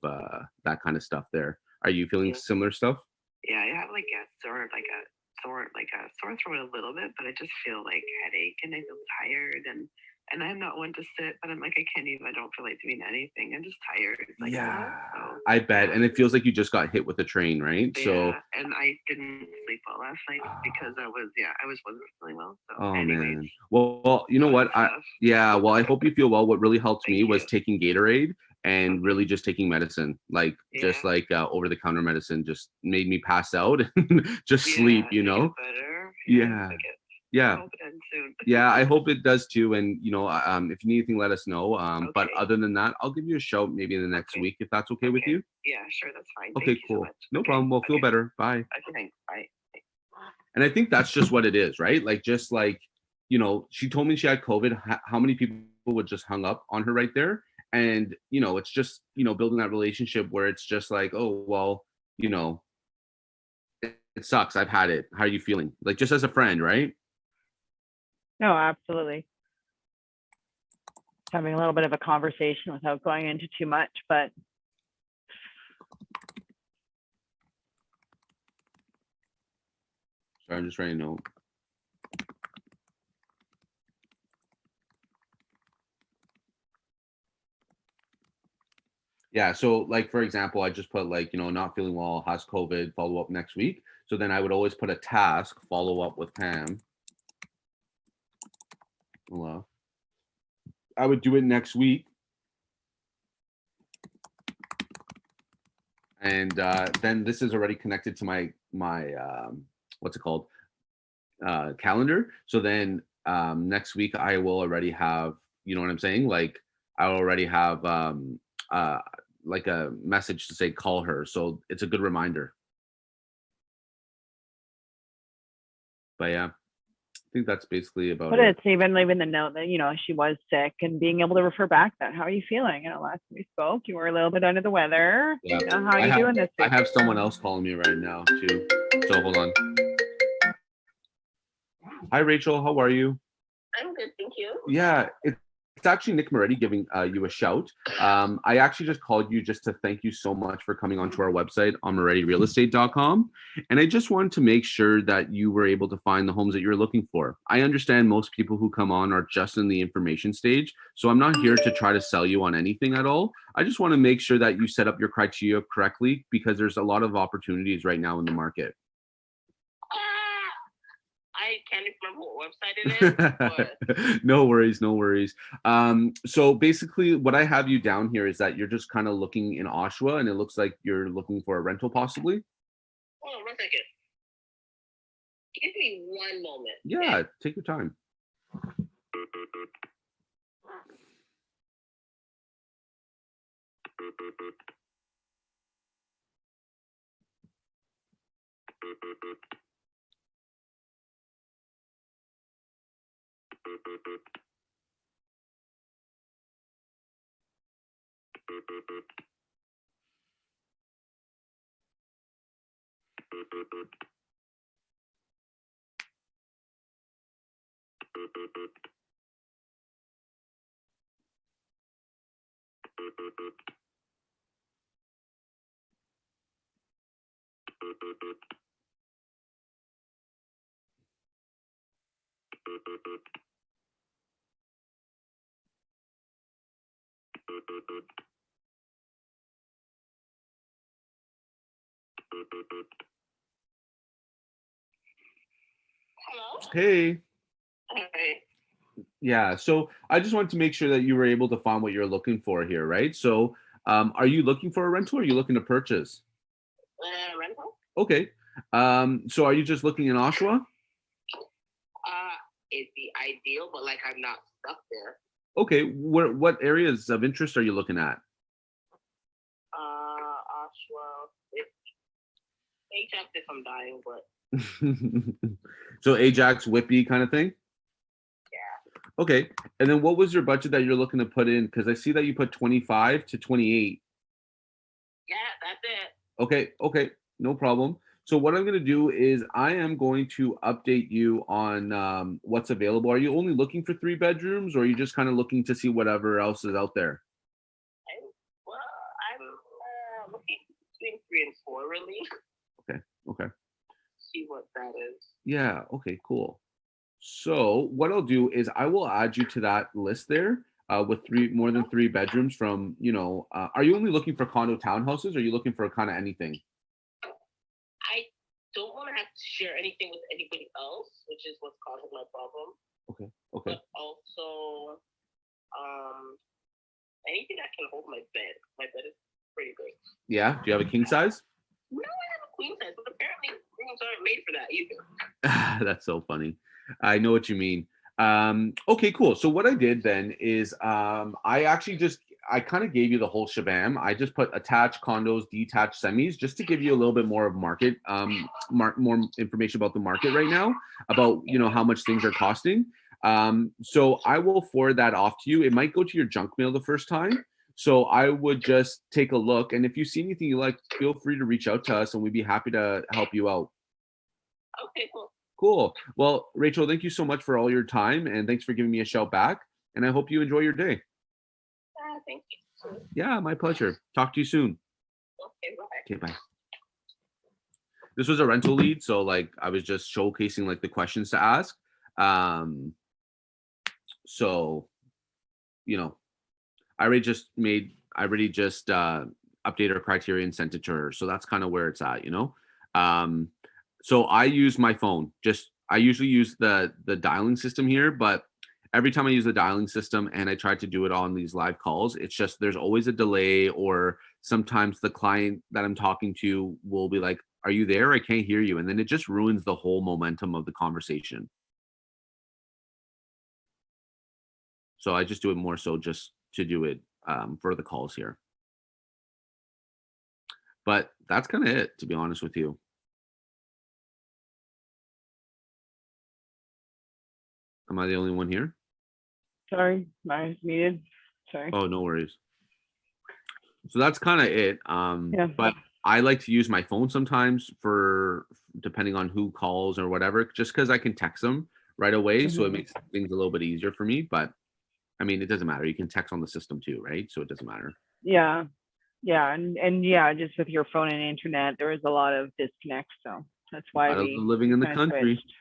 that kind of stuff there. Are you feeling Yeah. similar stuff? Yeah, I have like a sore throat a little bit, but I just feel like headache and I feel tired and I'm not one to sit, but I'm like I can't even. I don't feel like doing anything. I'm just tired. Like, Yeah, so, I bet. And it feels like you just got hit with a train, right? yeah, So and I didn't sleep well last night because I wasn't feeling well. So, oh anyways, man. Well, you know fun what? stuff. Well, I hope you feel well. What really helped Thank me was you. taking Gatorade and Okay. really just taking medicine, like just Yeah. like over the counter medicine just made me pass out and just sleep, Yeah, you to know? get better. Yeah. I Yeah. hope it ends soon. Yeah, I hope it does too. And if you need anything, let us know. But Okay. other than that, I'll give you a shout maybe in the next Okay. week if that's okay with you. Yeah, sure, that's fine. Okay, Thank you so cool. much. No Okay. problem. Well, feel Okay. better. Bye. Okay, thanks. Bye. And I think that's just what it is, right? Like, just like, she told me she had COVID. How many people would just hung up on her right there? And, it's just, building that relationship where it's just like, oh, well, you know, it sucks. I've had it. How are you feeling? Like, just as a friend, right? No, absolutely. Having a little bit of a conversation without going into too much, but Sorry, I'm just writing a note. Yeah, so like for example, I just put like, not feeling well, has COVID, follow up next week. So then I would always put a task, follow up with Pam. Hello. I would do it next week. And then this is already connected to my what's it called? Calendar. So then next week I will already have, you know what I'm saying? Like I already have uh like a message to say call her. So it's a good reminder. But yeah, I think that's basically about but it. it's even leaving the note that, she was sick and being able to refer back that. How are you feeling? Last time we spoke, you were a little bit under the weather. Yeah. How are you doing this I week? have someone else calling me right now too. So hold on. Hi Rachel, how are you? I'm good, thank you. Yeah, it's actually Nick Moretti giving you a shout. I actually just called you just to thank you so much for coming onto our website on morettirealestate.com. And I just wanted to make sure that you were able to find the homes that you're looking for. I understand most people who come on are just in the information stage. So I'm not here to try to sell you on anything at all. I just want to make sure that you set up your criteria correctly because there's a lot of opportunities right now in the market. I can't remember what website it is. But... No worries, no worries. So basically what I have you down here is that you're just kind of looking in Oshawa and it looks like you're looking for a rental possibly. Hold on 1 second. Give me 1 moment. Yeah, take your time. Hello. Hey. Hey. Yeah. So I just wanted to make sure that you were able to find what you're looking for here, right? So are you looking for a rental or are you looking to purchase? Rental. Okay. So are you just looking in Oshawa? It'd be ideal, but like I'm not stuck there. Okay. What areas of interest are you looking at? Oshawa. Ajax if I'm dying, but So Ajax, Whippy kind of thing? yeah. Okay. And then what was your budget that you're looking to put in? Because I see that you put 25 to 28. Yeah, that's it. Okay. No problem. So what I'm going to do is I am going to update you on what's available. Are you only looking for 3 bedrooms or are you just kind of looking to see whatever else is out there? I'm looking between 3 and 4 really. Okay. See what that is. Yeah. Okay, cool. So what I'll do is I will add you to that list there with more than 3 bedrooms from, are you only looking for condo townhouses or are you looking for kind of anything? I don't want to have to share anything with anybody else, which is what's causing my problem. Okay. But also, anything that can hold my bed. My bed is pretty big. Yeah. Do you have a king size? No, I have a queen size, but apparently rooms aren't made for that either. That's so funny. I know what you mean. Okay, cool. So what I did then is I kind of gave you the whole shabam. I just put attached condos, detached semis, just to give you a little bit more of market, more information about the market right now, about how much things are costing. So I will forward that off to you. It might go to your junk mail the first time. So I would just take a look, and if you see anything you like, feel free to reach out to us, and we'd be happy to help you out. Okay, cool. Cool. Well, Rachel, thank you so much for all your time, and thanks for giving me a shout back. And I hope you enjoy your day. Thank you. Yeah, my pleasure. Talk to you soon. Okay, bye. Okay, bye. This was a rental lead, so like I was just showcasing like the questions to ask. So I already just updated our criteria and sent it to her. So that's kind of where it's at, So I use my phone. I usually use the dialing system here, but every time I use the dialing system and I try to do it on these live calls, it's just there's always a delay, or sometimes the client that I'm talking to will be like, "Are you there? I can't hear you." And then it just ruins the whole momentum of the conversation. So I just do it more so just to do it for the calls here. But that's kind of it, to be honest with you. Am I the only one here? Sorry, I was muted. Sorry. Oh, no worries. So that's kind of it. Yeah. But I like to use my phone sometimes for depending on who calls or whatever, just because I can text them right away. So it makes things a little bit easier for me. But I mean, it doesn't matter. You can text on the system too, right? So it doesn't matter. Yeah. And yeah, just with your phone and internet, there is a lot of disconnect. So that's why we living in the kinda country. switched.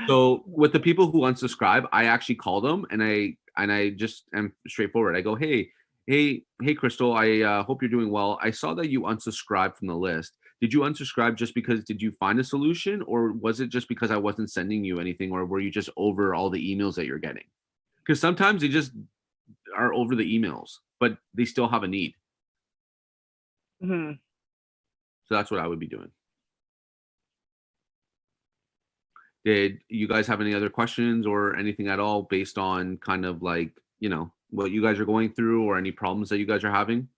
So with the people who unsubscribe, I actually call them and I just am straightforward. I go, hey, Crystal, I hope you're doing well. I saw that you unsubscribed from the list. Did you unsubscribe just because did you find a solution, or was it just because I wasn't sending you anything, or were you just over all the emails that you're getting? Because sometimes they just are over the emails, but they still have a need. Mm-hmm. So that's what I would be doing. Did you guys have any other questions or anything at all based on kind of like, what you guys are going through or any problems that you guys are having?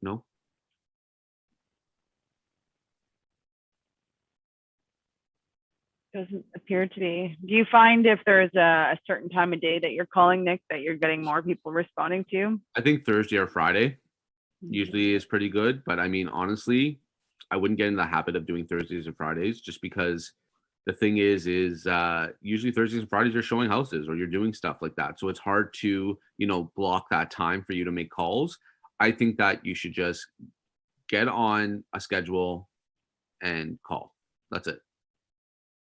No? Doesn't appear to be. Do you find if there's a certain time of day that you're calling, Nick, that you're getting more people responding to? I think Thursday or Friday usually is pretty good. But I mean, honestly, I wouldn't get in the habit of doing Thursdays and Fridays, just because the thing is usually Thursdays and Fridays you're showing houses or you're doing stuff like that. So it's hard to, block that time for you to make calls. I think that you should just get on a schedule and call. That's it.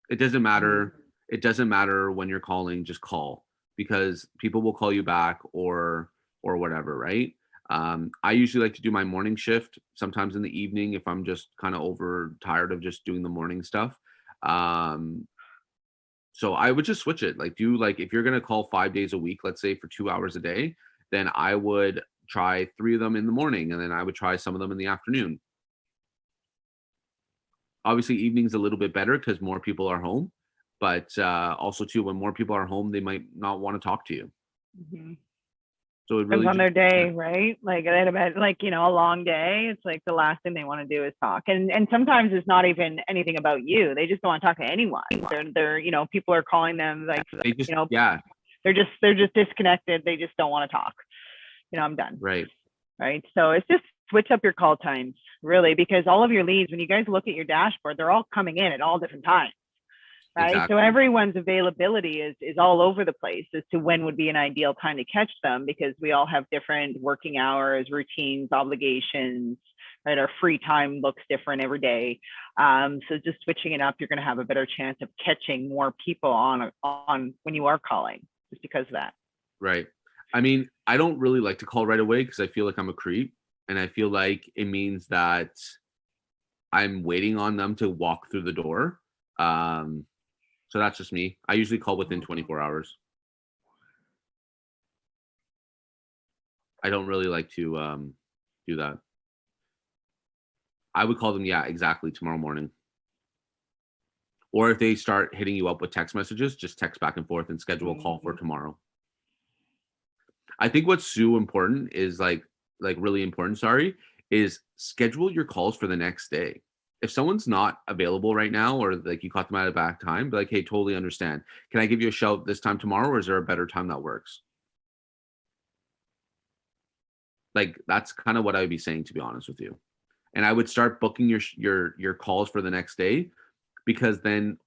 It doesn't matter. It doesn't matter when you're calling, just call, because people will call you back or whatever, right? I usually like to do my morning shift sometimes in the evening if I'm just kind of over tired of just doing the morning stuff. So I would just switch it. Like if you're gonna call 5 days a week, let's say for 2 hours a day, then I would try 3 of them in the morning, and then I would try some of them in the afternoon. Obviously, evening's a little bit better because more people are home, but also too, when more people are home, they might not want to talk to you. Mm-hmm. So it Depends really on their day, right? Like they had a long day. It's like the last thing they want to do is talk. And sometimes it's not even anything about you. They just don't want to talk to anyone. They're people are calling them like they just, they're just disconnected. They just don't want to talk. I'm done. Right. So it's just switch up your call times, really, because all of your leads, when you guys look at your dashboard, they're all coming in at all different times. Right. Exactly. So everyone's availability is all over the place as to when would be an ideal time to catch them, because we all have different working hours, routines, obligations, right? Our free time looks different every day. So just switching it up, you're going to have a better chance of catching more people on when you are calling, just because of that. Right. I mean, I don't really like to call right away because I feel like I'm a creep, and I feel like it means that I'm waiting on them to walk through the door. So that's just me. I usually call within 24 hours. I don't really like to do that. I would call them, exactly, tomorrow morning. Or if they start hitting you up with text messages, just text back and forth and schedule a call for tomorrow. I think what's so important is like really important, is schedule your calls for the next day. If someone's not available right now, or like you caught them at a bad time, be like, hey, totally understand. Can I give you a shout this time tomorrow, or is there a better time that works? Like that's kind of what I would be saying, to be honest with you. And I would start booking your calls for the next day, because then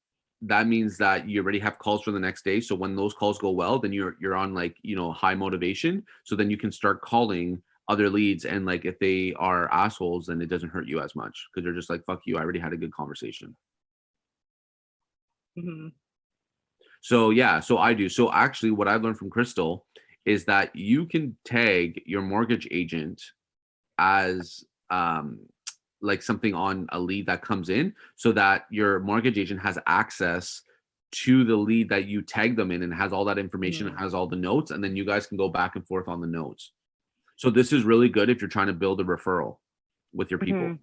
that means that you already have calls for the next day. So when those calls go well, then you're on high motivation. So then you can start calling other leads, and like if they are assholes, then it doesn't hurt you as much because they're just like, fuck you, I already had a good conversation. Mm-hmm. So I do. So actually what I've learned from Crystal is that you can tag your mortgage agent as like something on a lead that comes in, so that your mortgage agent has access to the lead that you tag them in, and has all that information, and has all the notes, and then you guys can go back and forth on the notes. So this is really good if you're trying to build a referral with your people,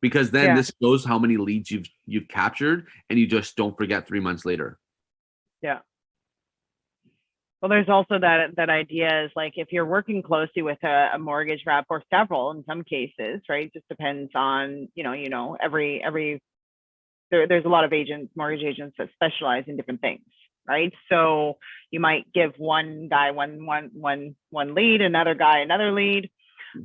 because then this shows how many leads you've captured, and you just don't forget 3 months later. Yeah. Well, there's also that idea is like, if you're working closely with a mortgage rep, or several in some cases, right? Just depends on, there's a lot of mortgage agents that specialize in different things, right? So you might give one guy one lead, another guy another lead.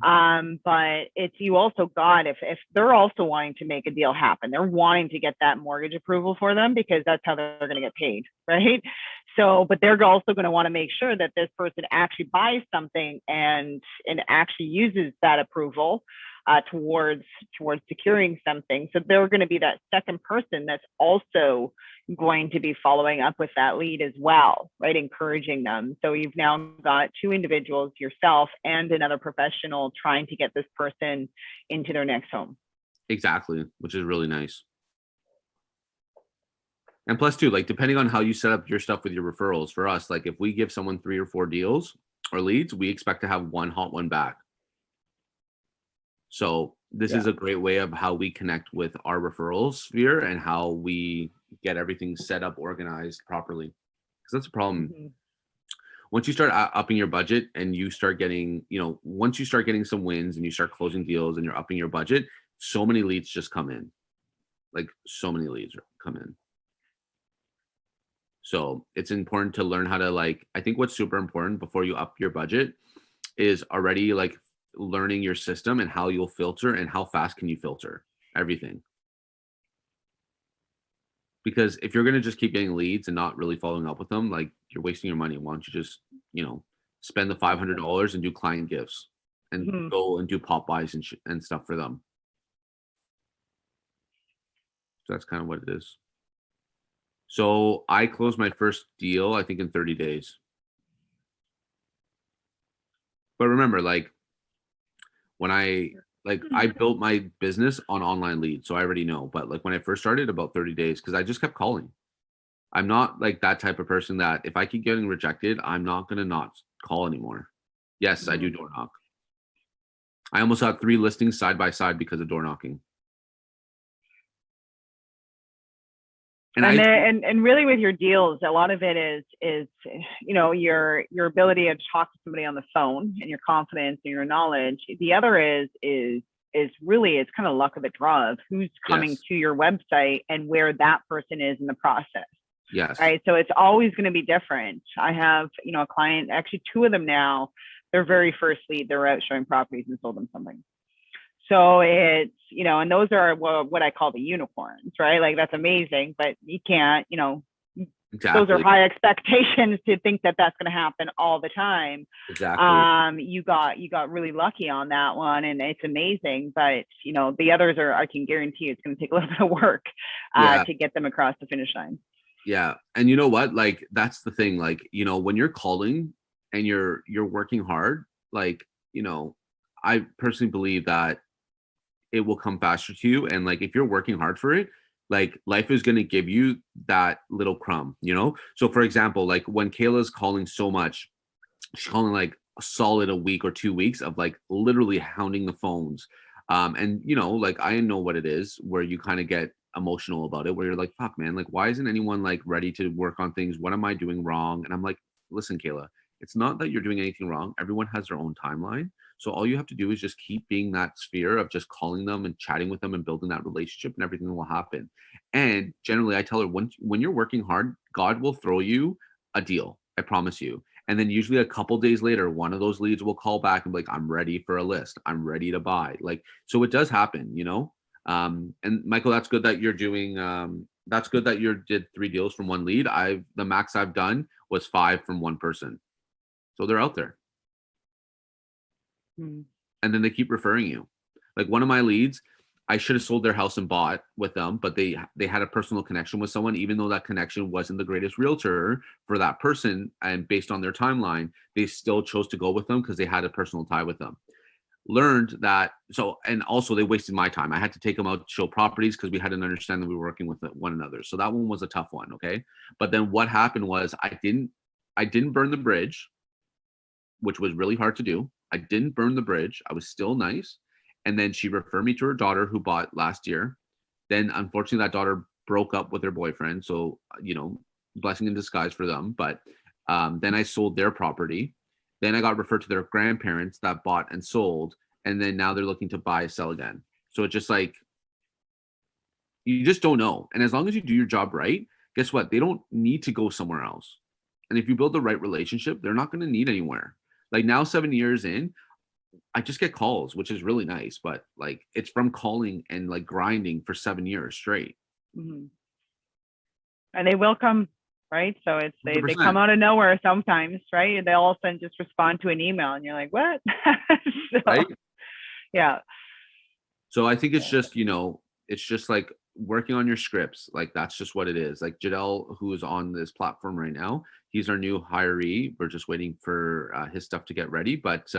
But it's, you also got, if they're also wanting to make a deal happen, they're wanting to get that mortgage approval for them, because that's how they're going to get paid, right? So, but they're also going to want to make sure that this person actually buys something and actually uses that approval towards securing something. So they're going to be that second person that's also going to be following up with that lead as well, right? Encouraging them. So you've now got two individuals, yourself and another professional, trying to get this person into their next home. Exactly, which is really nice. And plus too, like depending on how you set up your stuff with your referrals, for us, like if we give someone 3 or 4 deals or leads, we expect to have one hot one back. So this is a great way of how we connect with our referral sphere, and how we get everything set up, organized properly. Because that's a problem. Once you start upping your budget, and you start getting, once you start getting some wins and you start closing deals and you're upping your budget, so many leads just come in. Like so many leads come in. So it's important to learn how to, like, I think what's super important before you up your budget is already like learning your system and how you'll filter and how fast can you filter everything. Because if you're going to just keep getting leads and not really following up with them, like you're wasting your money. Why don't you just, spend the $500 and do client gifts and go and do pop buys and stuff for them. So that's kind of what it is. So I closed my first deal, I think, in 30 days. But remember, like when I built my business on online leads, so I already know. But like when I first started, about 30 days, because I just kept calling. I'm not like that type of person that if I keep getting rejected, I'm not gonna not call anymore. Yes, I do door knock. I almost had 3 listings side by side because of door knocking. And really with your deals, a lot of it is your ability to talk to somebody on the phone and your confidence and your knowledge. The other is really, it's kind of luck of the draw of who's coming to your website and where that person is in the process. Yes. Right. So it's always going to be different. I have, a client, actually 2 of them now, their very first lead, they're out showing properties and sold them something. So it's, and those are what I call the unicorns, right? Like that's amazing, but you can't, exactly. Those are high expectations to think that that's going to happen all the time. Exactly. You got really lucky on that one and it's amazing, but the others I can guarantee it's going to take a little bit of work to get them across the finish line. Yeah. And you know what? Like, that's the thing. Like, when you're calling and you're working hard, like, I personally believe that it will come faster to you. And like, if you're working hard for it, like life is going to give you that little crumb, So for example, like when Kayla's calling so much, she's calling like a solid a week or 2 weeks of like literally hounding the phones. And like I know what it is where you kind of get emotional about it, where you're like, fuck man, like why isn't anyone like ready to work on things? What am I doing wrong? And I'm like, listen, Kayla, it's not that you're doing anything wrong. Everyone has their own timeline. So all you have to do is just keep being that sphere of just calling them and chatting with them and building that relationship, and everything will happen. And generally I tell her, when you're working hard, God will throw you a deal. I promise you. And then usually a couple days later, one of those leads will call back and be like, I'm ready for a list. I'm ready to buy. Like, so it does happen, And Michael, that's good that you're doing, that's good that you did 3 deals from 1 lead. The max I've done was 5 from 1 person. So they're out there. And then they keep referring you. Like one of my leads, I should have sold their house and bought with them, but they had a personal connection with someone, even though that connection wasn't the greatest realtor for that person. And based on their timeline, they still chose to go with them because they had a personal tie with them. Learned that. So, and also they wasted my time. I had to take them out to show properties because we had to understand that we were working with one another. So that one was a tough one. Okay. But then what happened was I didn't burn the bridge, which was really hard to do. I didn't burn the bridge. I was still nice. And then she referred me to her daughter who bought last year. Then unfortunately that daughter broke up with her boyfriend. So, blessing in disguise for them. But then I sold their property. Then I got referred to their grandparents that bought and sold. And then now they're looking to buy, sell again. So it's just like, you just don't know. And as long as you do your job right, guess what? They don't need to go somewhere else. And if you build the right relationship, they're not going to need anywhere. Like now, 7 years in, I just get calls, which is really nice, but like it's from calling and like grinding for 7 years straight. And they will come, right? So it's they 100%. come out of nowhere sometimes, right? And they all of a sudden just respond to an email and you're like, what? So, right? Yeah. So I think it's just, it's just like working on your scripts. Like that's just what it is. Like Jadel, who is on this platform right now, he's our new hiree. We're just waiting for his stuff to get ready. But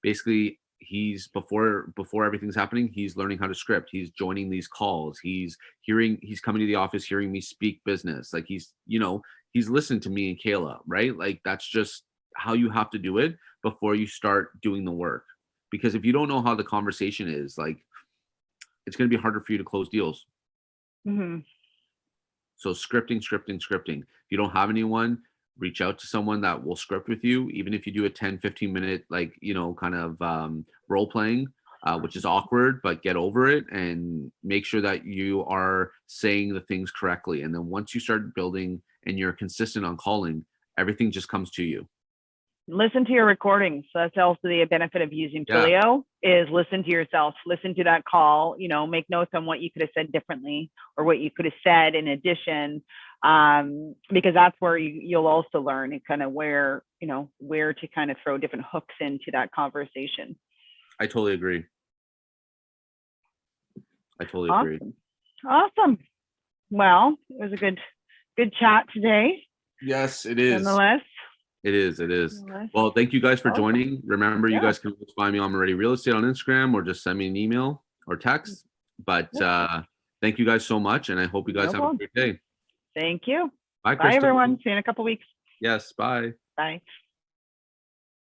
basically, he's before everything's happening, he's learning how to script. He's joining these calls. He's coming to the office, hearing me speak business. Like he's listening to me and Kayla, right? Like that's just how you have to do it before you start doing the work. Because if you don't know how the conversation is, like it's going to be harder for you to close deals. So scripting. If you don't have anyone, reach out to someone that will script with you. Even if you do a 10-15 minute, like, kind of role playing, which is awkward, but get over it and make sure that you are saying the things correctly. And then once you start building and you're consistent on calling, everything just comes to you. listen to your recordings. So that's also the benefit of using Twilio is listen to yourself, listen to that call, you know, make notes on what you could have said differently or what you could have said in addition. Because that's where you'll also learn and kind of where to kind of throw different hooks into that conversation. I totally agree. Agree. Awesome. Well, it was a good chat today. Yes, it is. Nonetheless. It is. Well, thank you guys for joining. Remember, you guys can find me on Moretti Real Estate on Instagram or just send me an email or text. But thank you guys so much, and I hope you guys have a great day. Thank you. Bye, Bye, everyone. See you in a couple weeks. Yes, bye. Bye.